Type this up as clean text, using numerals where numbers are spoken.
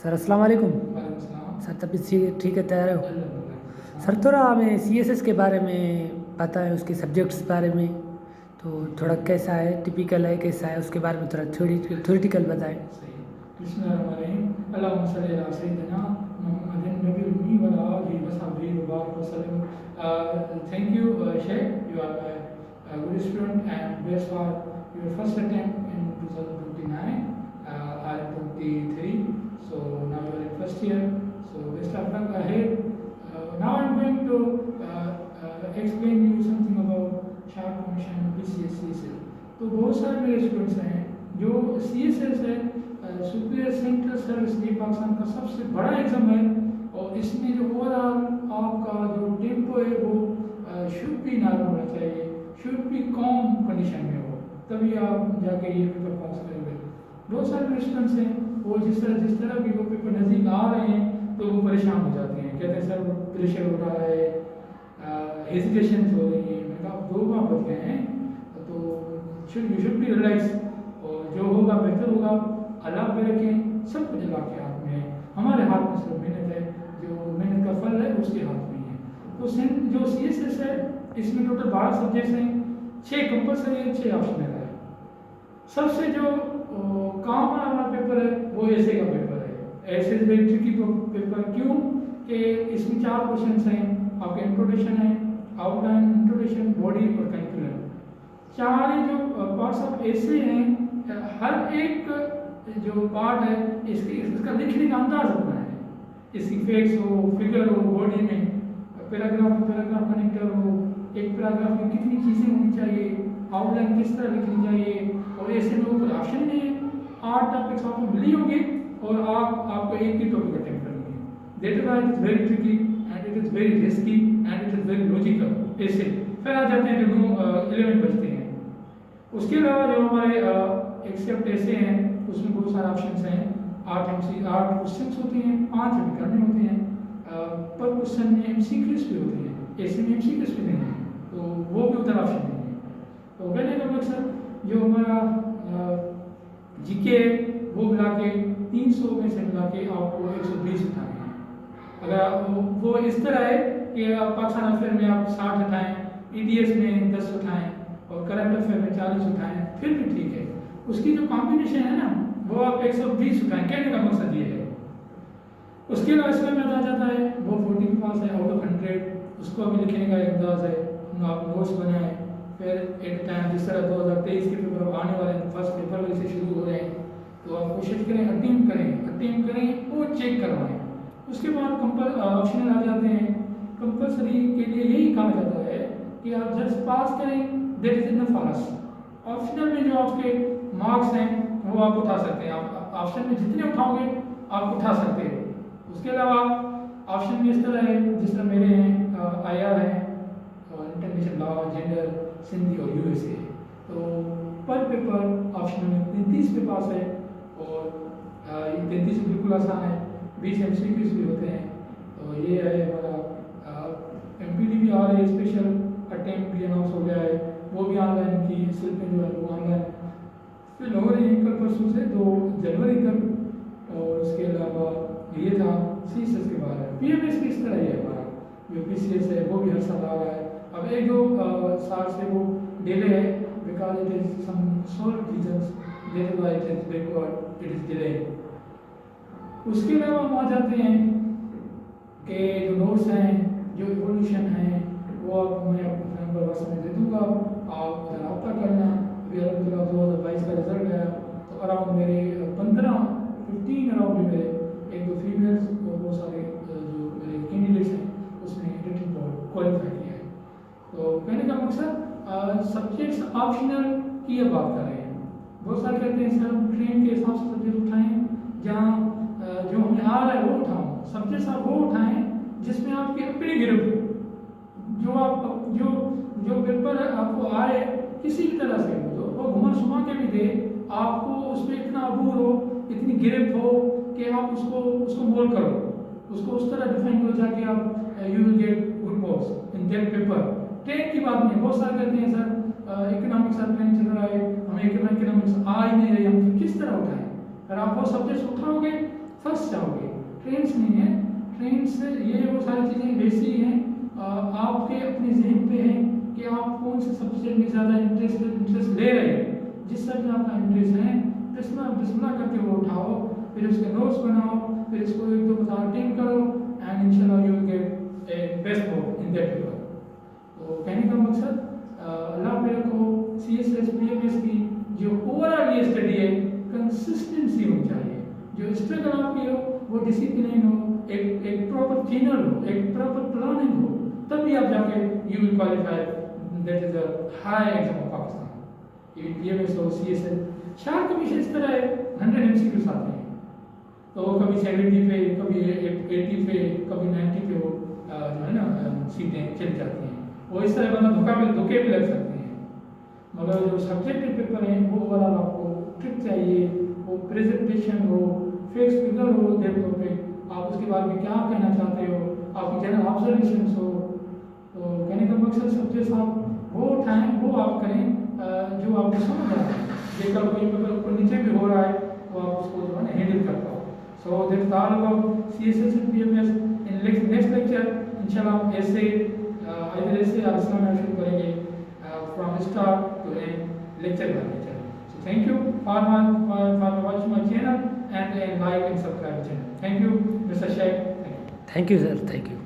Sir अस्सलाम वालेकुम। वालेकुम सलाम। सर तबीयत ठीक है, तैयार हो? अल्हम्दुलिल्लाह। सर थोड़ा हमें सीएसएस के बारे में पता है, उसके सब्जेक्ट्स बारे में, तो थोड़ा कैसा है, टिपिकल है, कैसा है, उसके बारे में थोड़ा थ्योरेटिकल बताएं। सही। बिस्मिल्लाहिर्रहमानिर्रहीम। अल्लाहुम्मा सल्ली अला सय्यिदिना मुहम्मदिन नबील उम्मी व अला आलिहि व सहबिहि व बारिक व सल्लम। Thank you, Sheikh. You are a good student and best for your first attempt in 2029. I am 23, so now you are in first year. So best of luck ahead. Now I am going to explain you something about Sharp Commission, BCS, CSL. तो बहुत सारे मेरे students हैं जो CSS है, superior central service, ये पाकिस्तान का सबसे बड़ा एग्ज़ाम है, और इसमें जो ओवरऑल आपका जो टेम्पो है वो शुड भी नॉर्मल होना चाहिए, शुड भी कॉम कंडीशन में हो, तभी आप जाके ये पेपर पास करेंगे। बहुत सारे मेरे स्टूडेंट्स हैं वो जिस तरह भी वो पेपर नज़दीक आ रहे हैं तो वो परेशान हो जाते हैं, कहते हैं सर प्रेशर हो रहा है, हेजिटेशन हो रही है। मैंने कहा 2 माह बच गए हैं, तो यू शुड बी रिलैक्स, और जो होगा बेहतर होगा। अल्लाह पे रखें, सब कुछ अल्लाह के हाथ में है, हमारे हाथ में सिर्फ मेहनत है, जो मेहनत का फल है उसके हाथ में है। तो जो CSS है इसमें टोटल 12 सब्जेक्ट्स हैं, 6 कंपलसरी है, 6 ऑप्शनल है। सबसे जो कॉमन हमारा पेपर है वो ऐसे का पेपर है। ऐसे इज वेरी ट्रिकी पेपर, क्यों कि इसमें 4 क्वेश्चंस हैं, आपका इंट्रोडक्शन है, आउटलाइन, इंट्रोडक्शन, बॉडी और करिकुलम। 4 ही जो पार्ट्स ऑफ ऐसे हैं, हर एक जो पार्ट है इसका लिखने का अंदाज अपना है, इसकी फैक्ट्स हो, फिगर हो, बॉडी में पैराग्राफ कनेक्टर हो, एक पैराग्राफ में कितनी चीज़ें होनी चाहिए, आउटलाइन किस तरह लिखनी चाहिए, और ऐसे में कोई ऑप्शन नहीं है। 8 टॉपिक्स आपको मिली होंगी और आपको एक ही टॉपिक अटेम्प्ट करनी है। That is why it is very tricky and it is very risky and it is very logical. ऐसे फिर आ जाते हैं जो 11 बजते हैं। उसके अलावा जो हमारे एक्सेप्ट ऐसे हैं उसमें बहुत सारे ऑप्शंस हैं। 8 क्वेश्चंस होते हैं, 5 हमें करने होते हैं। पर क्वेश्चन में MCQs भी होते हैं, ऐसे में MCQs भी नहीं है, तो वो भी उधर ऑप्शन नहीं है। तो कहने का मकसद जो हमारा GK वो मिला के 300 में से मिला के आपको 120 उठाने हैं। अगर वो इस तरह है कि पाकिस्तान अफेयर में आप 60 उठाएँ, EDS में 10 उठाएँ और करंट अफेयर में 40 उठाएँ, फिर भी ठीक है। उसकी जो कॉम्बिनेशन है ना वो आप 120 उठाएँ, कहने का मकसद ये है। उसके अलावा इसमें में आ जाता है वो 40 के पास है आउट ऑफ 100, उसको अभी लिखने का एक अंदाज है, आप नोट्स बनाएं। फिर एक टाइम जिस तरह 2023 के पेपर आने वाले हैं, 1 फरवरी से शुरू हो रहे हैं, तो आप कोशिश करें, अटेम्प्ट करें और चेक करवाएं। उसके बाद ऑप्शनल आ जाते हैं। कंपलसरी के लिए यही कहा जाता है कि आप जस्ट पास करें, that is enough for us. Optional में जो आपके मार्क्स हैं वो आप उठा सकते हैं, आप ऑप्शन में जितने उठाओगे आप उठा सकते हो। उसके अलावा ऑप्शन में इस तरह है जिस तरह मेरे हैं, IR है, इंटरनेशनल लॉ, जेंडर, सिंधी और USA। तो पर पेपर ऑप्शन में 33 के पास है, और ये 33 बिल्कुल आसान है, 20 MCQs भी होते हैं। तो ये है हमारा MPD भी आ रही है, स्पेशल अटेम्प्ट भी अनाउंस हो गया है, वो भी ऑनलाइन की स्लिपें जो है वो ऑनलाइन फिर हो रही है कल परसों से 2 जनवरी तक। और उसके अलावा ये था CSS के बारे में। PMS भी इस तरह ही है, हमारा जो PCS है वो भी हर साल आ रहा है। अब एक जो साल से वो डिले है because it is sum solve reasons, that is why it is backward, it is delay. उसके अलावा हम आ जाते हैं कि जो नोट्स हैं, जो इवोल्यूशन है, वो अब मैं अपने नंबर बस में दे दूँगा, आप उधर रब्ता करना। अभी अलहमदिल्ला 2022 का रिजल्ट आया तो अराउंड मेरे 15 अराउंड मेरे 1-2 फीमेल्स और बहुत सारे जो मेरे कैंडिडेट्स हैं उसने रिटन बोर्ड क्वालिफाई किया है। तो कहने का मकसद सब्जेक्ट्स ऑप्शनल की अब बात कर रहे हैं। बहुत सारे कहते हैं सर ट्रेन के हिसाब से सब्जेक्ट उठाएँ, जहाँ जो हमें आ रहा है वो उठाओ। सब्जेक्ट्स आप वो उठाएँ जिसमें आपकी अपनी गिरफ्त जो पेपर आपको आए किसी भी तरह से हो, वो घुमा सुमा के भी दे, आपको उसमें इतना अबूर हो, इतनी गिरफ्त हो कि आप उसको मोल करो, उसको उस तरह डिफाइन करो जाके आप you will get good marks in that paper. Train की बात नहीं, बहुत सारे कहते हैं सर इकोनॉमिक्स का ट्रेंड चल रहा है, हमें इकोनॉमिक्स आ ही नहीं रही, हम किस तरह उठाएं। अगर आप वो सब्जेक्ट उठाओगे फंस जाओगे। ट्रेंड्स नहीं है। ट्रेंड्स ये वो सारी चीज़ें वैसी ही हैं, आपके अपने जहन पे है कि आप कौन से सब्जेक्ट में ज़्यादा इंटरेस्ट ले रहे हैं। जिस सब में आपका इंटरेस्ट है बिस्मिल्लाह करके वो उठाओ, फिर उसके नोट्स बनाओ, फिर इसको 1-2 बार अटेम्प्ट करो एंड इंशाल्लाह you will get A best score in that paper. तो कहने का मकसद अल्लाह पे रखो, CSS PMS की जो ओवरऑल ये स्टडी है कंसिस्टेंसी होनी चाहिए, जो स्ट्रगल आपकी हो वो डिसिप्लिन हो, एक प्रॉपर चैनल हो, एक प्रॉपर प्लानिंग हो, तभी आप जाके you will qualify. That is the high exam of Pakistan. Even PMS हो CSS शार्ट कमीशन इस तरह है 100 MCQs आते हैं, तो वो कभी 70 पे, कभी 80 पे, कभी 90 पे वो जो है ना सीटें चली जाती हैं। वो इस तरह बंदा धोखे भी लग सकते हैं। मगर जो सब्जेक्टिव पेपर हैं वो ओवरऑल आपको ट्रिक चाहिए, वो प्रेजेंटेशन हो, फिक्स फिगर हो देर टॉपिक, आप उसके बारे में क्या कहना चाहते हो, आपकी जनरल ऑब्जर्वेशंस हो। तो कहने का मकसद सब्जेक्ट्स आप वो उठाएं, वो आप करें जो आपको समझ आए। जेकर कोई पेपर ऊपर नीचे भी हो रहा है तो आप उसको जो है ना हैंडल कर पाओ। So that's all about CSS and PMS। In next lecture इंशाल्लाह हम ऐसे इधर ऐसे आलोचना में शुरू करेंगे from start to end lecture by lecture. So thank you for watching my channel and like and subscribe channel. Thank you, Mr. Sheikh. Thank you. Thank you sir, thank you.